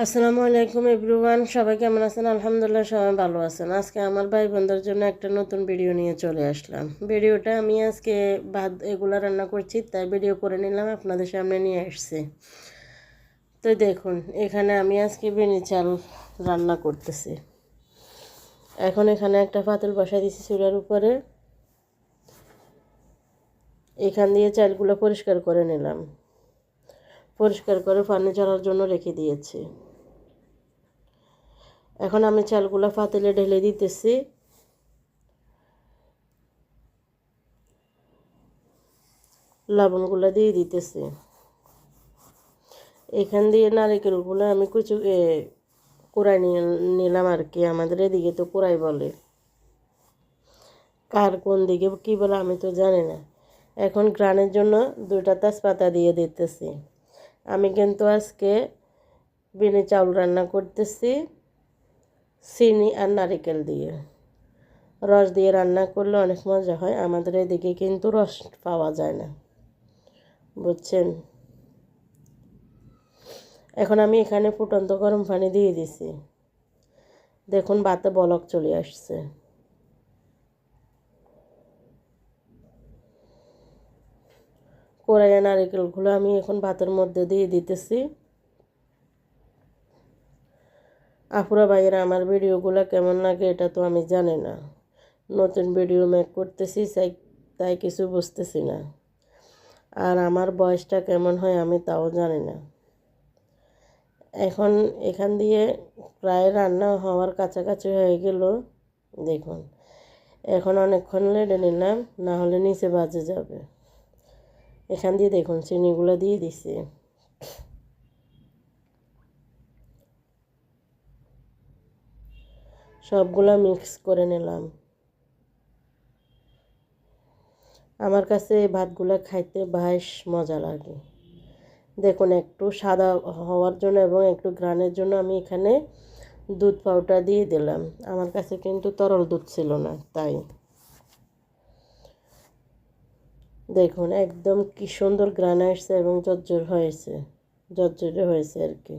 আসসালামু আলাইকুম এভরিওয়ান, সবাই কেমন আছেন? আলহামদুলিল্লাহ সবাই ভালো আছেন। আজকে আমার ভাই বোনদের জন্য একটা নতুন ভিডিও নিয়ে চলে আসলাম। ভিডিওটা আমি আজকে ভাত এগুলো রান্না করছি, তাই ভিডিও করে নিলাম, আপনাদের সামনে নিয়ে আসছি। তো দেখুন, এখানে আমি আজকে বিনি চাল রান্না করতেছি। এখন এখানে একটা পাতিল বসাই দিয়েছি চুলার উপরে। এখান দিয়ে চালগুলো পরিষ্কার করে নিলাম, পরিষ্কার করে পানি ঝরার জন্য রেখে দিয়েছি। এখন আমি চালগুলো পাতিলে ঢেলে দিতেছি। লবণগুলো দিয়ে দিতেছি। এখান দিয়ে নারকেলগুলো আমি কুড়াই নিলাম আর কি। আমাদের এদিকে তো কুড়াই বলে, কার কোন দিকে কী বলে আমি তো জানি না। এখন ঘ্রাণের জন্য 2টা তেজপাতা দিয়ে দিতেছি। আমি কিন্তু আজকে বিনি চাউল রান্না করতেছি চিনি আর নারকেল দিয়ে। রস দিয়ে রান্না করলে অনেক মজা হয়। আমাদের এদিকে কিন্তু রস পাওয়া যায় না, বুঝছেন। এখন আমি এখানে ফুটন্ত গরম পানি দিয়ে দিছি। দেখুন ভাতে বলক চলে আসছে। কড়াইয়ে নারকেলগুলো আমি এখন ভাতের মধ্যে দিয়ে দিতেছি। আপুরা ভাইয়েরা, আমার ভিডিওগুলো কেমন লাগে এটা তো আমি জানি না। নতুন ভিডিও মেক করতেছি, তাই কিছু বুঝতেছি না। আর আমার বয়সটা কেমন হয় আমি তাও জানি না। এখন এখান দিয়ে প্রায় রান্না হওয়ার কাছাকাছি হয়ে গেল। দেখুন, এখন অনেকক্ষণ নেড়ে নিলাম, না হলে নিচে বাজে যাবে। এখান দিয়ে দেখুন চিনিগুলো দিয়ে দিছি। সবগুলো মিক্স করে নিলাম। আমার কাছে এই ভাতগুলো খাইতে বেশ মজা লাগে। দেখুন, একটু সাদা হওয়ার জন্য এবং একটু ঘ্রাণের জন্য আমি এখানে দুধ পাউডার দিয়ে দিলাম। আমার কাছে কিন্তু তরল দুধ ছিল না, তাই। দেখুন একদম কি সুন্দর ঘ্রাণ আসছে এবং ঝরঝরে হয়েছে আর কি।